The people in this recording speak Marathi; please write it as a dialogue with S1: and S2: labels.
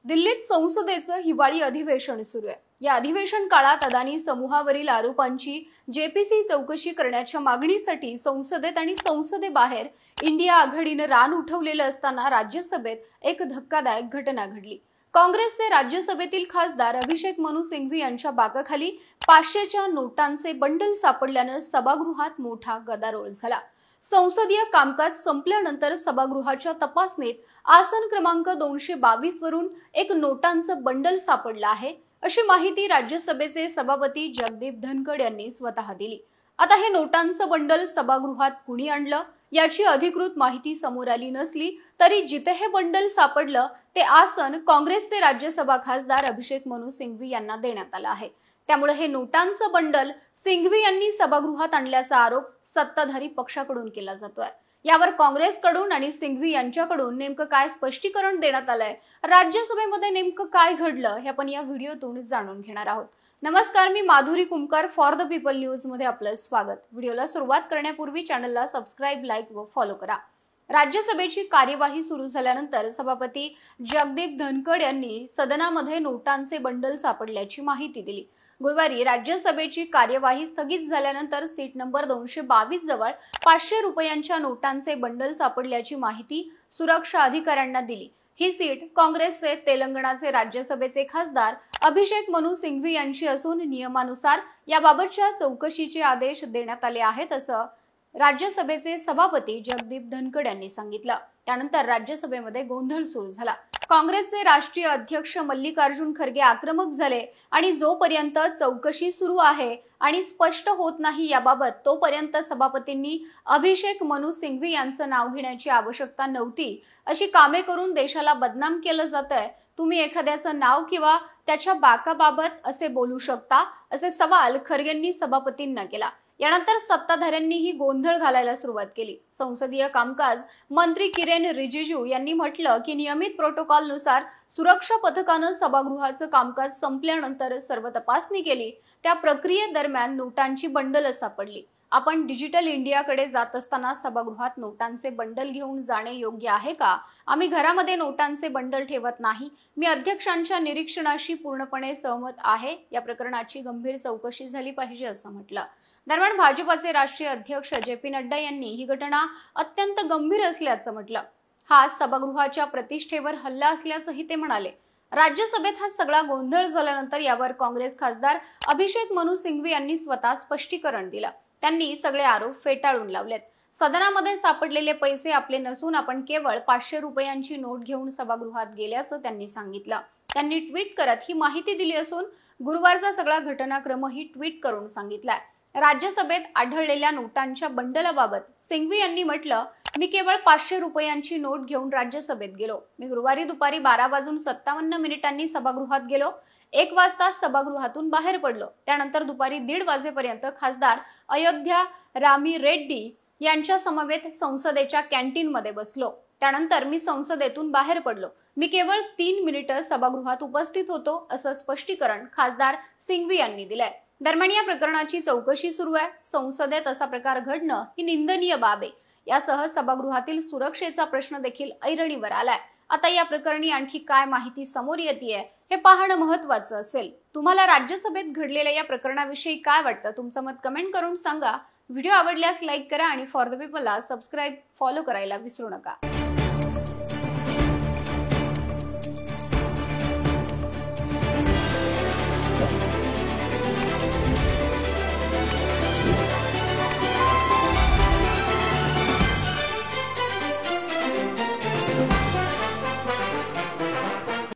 S1: दिल्लीत संसदेचं हिवाळी अधिवेशन सुरू आहे। या अधिवेशन काळात अदानी समूहावरील आरोपांची जेपीसी चौकशी करण्याच्या मागणीसाठी संसदेत आणि संसदेबाहेर इंडिया आघाडीने रान उठवलेलं असताना राज्यसभेत एक धक्कादायक घटना घडली। काँग्रेसचे राज्यसभेतील खासदार अभिषेक मनू सिंघवी यांच्या बाकाखाली 500च्या नोटांचे बंडल सापडल्याने सभागृहात मोठा गदारोळ झाला। संसदीय कामकाज संपल्यानंतर सभागृहाच्या तपासणीत आसन क्रमांक 222 वरून एक नोटांचं बंडल सापडलं आहे, अशी माहिती राज्यसभेचे सभापती जगदीप धनखड यांनी स्वतः दिली। आता हे नोटांचं बंडल सभागृहात कुणी आणलं याची अधिकृत माहिती समोर आली नसली तरी जिथे हे बंडल सापडलं ते आसन काँग्रेसचे राज्यसभा खासदार अभिषेक मनू सिंघवी यांना देण्यात आलं आहे। त्यामुळे हे नोटांचं बंडल सिंघवी यांनी सभागृहात आणल्याचा आरोप सत्ताधारी पक्षाकडून केला जातोय। यावर काँग्रेसकडून आणि सिंघवी यांच्याकडून नेमकं काय स्पष्टीकरण देण्यात आलंय, राज्यसभेमध्ये नेमकं काय घडलं हे आपण या व्हिडिओतून जाणून घेणार आहोत। नमस्कार, मी Madhuri Kumkar, for the people news मध्ये आपलं स्वागत। व्हिडिओला सुरुवात करण्यापूर्वी चॅनलला सबस्क्राइब, लाईक व फॉलो करा। राज्यसभेची कार्यवाही सुरू झाल्यानंतर सभापती जगदीप धनखड यांनी सदनामध्ये नोटांचे बंडल सापडल्याची माहिती दिली। गुरुवारी राज्यसभेची कार्यवाही स्थगित झाल्यानंतर सीट नंबर 222 जवळ 500 रुपयांच्या नोटांचे बंडल सापडल्याची माहिती सुरक्षा अधिकाऱ्यांना दिली। ही सीट काँग्रेसचे तेलंगणाचे राज्यसभेचे खासदार अभिषेक मनू सिंघवी यांची असून नियमानुसार याबाबतच्या चौकशीचे आदेश देण्यात आले आहेत, असं राज्यसभेचे सभापती जगदीप धनखड यांनी सांगितलं। त्यानंतर राज्यसभेमध्ये गोंधळ सुरू झाला। काँग्रेसचे राष्ट्रीय अध्यक्ष मल्लिकार्जुन खरगे आक्रमक झाले आणि जोपर्यंत चौकशी सुरू आहे आणि स्पष्ट होत नाही याबाबत तोपर्यंत सभापतींनी अभिषेक मनू सिंघवी यांचं नाव घेण्याची आवश्यकता नव्हती, अशी कामे करून देशाला बदनाम केलं जातंय, तुम्ही एखाद्याचं नाव किंवा त्याच्या बाकाबाबत असे बोलू शकता, असे सवाल खरगेंनी सभापतींना केला। यानंतर सत्ताधाऱ्यांनीही गोंधळ घालायला सुरुवात केली। संसदीय कामकाज मंत्री किरेन रिजिजू यांनी म्हटलं की नियमित प्रोटोकॉलनुसार सुरक्षा पथकानं सभागृहाचं कामकाज संपल्यानंतर सर्व तपासणी केली। त्या प्रक्रियेदरम्यान नोटांची बंडल सापडली। आपण डिजिटल इंडियाकडे जात असताना सभागृहात नोटांचे बंडल घेऊन जाणे योग्य आहे का? आम्ही घरामध्ये नोटांचे बंडल ठेवत नाही। मी अध्यक्षांच्या निरीक्षणाशी पूर्णपणे सहमत आहे। या प्रकरणाची गंभीर चौकशी झाली पाहिजे, असं म्हटलं। दरम्यान भाजपाचे राष्ट्रीय अध्यक्ष जे.पी. नड्डा यांनी ही घटना अत्यंत गंभीर असल्याचं म्हटलं। हा सभागृहाच्या प्रतिष्ठेवर हल्ला असल्याचंही ते म्हणाले। राज्यसभेत हा सगळा गोंधळ झाल्यानंतर यावर काँग्रेस खासदार अभिषेक मनू सिंघवी यांनी स्वतः स्पष्टीकरण दिलं। त्यांनी सगळे आरोप फेटाळून लावलेत। सदनामध्ये सापडलेले पैसे आपले नसून आपण केवळ 500 रुपयांची नोट घेऊन सभागृहात गेल्याचं त्यांनी सांगितलं। त्यांनी ट्विट करत ही माहिती दिली असून गुरुवारचा सगळा घटनाक्रमही ट्विट करून सांगितलाय। राज्यसभेत आढळलेल्या नोटांच्या बंडलाबाबत सिंघवी यांनी म्हटलं, मी केवळ 500 रुपयांची नोट घेऊन राज्यसभेत गेलो। मी गुरुवारी दुपारी 12:57 सभागृहात गेलो। 1 वाजता सभागृहातून बाहेर पडलो। त्यानंतर दुपारी 1:30 वाजेपर्यंत खासदार अयोध्या रामी रेड्डी यांच्या समवेत संसदेच्या कॅन्टीनमध्ये बसलो। त्यानंतर मी संसदेतून बाहेर पडलो। मी केवळ 3 मिनिटं सभागृहात उपस्थित होतो, असं स्पष्टीकरण खासदार सिंघवी यांनी दिलंय। दरम्यान या प्रकरणाची चौकशी सुरू आहे। संसदेत असा प्रकार घडणं ही निंदनीय बाब आहे। यासह सभागृहातील सुरक्षेचा प्रश्न देखील ऐरणीवर आलाय। आता या प्रकरणी आणखी काय माहिती समोर येतेय हे पाहणं महत्त्वाचं असेल। तुम्हाला राज्यसभेत घडलेल्या या प्रकरणाविषयी काय वाटतं? तुमचं मत कमेंट करून सांगा। व्हिडिओ आवडल्यास लाईक करा आणि फॉर द पीपलला सबस्क्राइब, फॉलो करायला विसरू नका।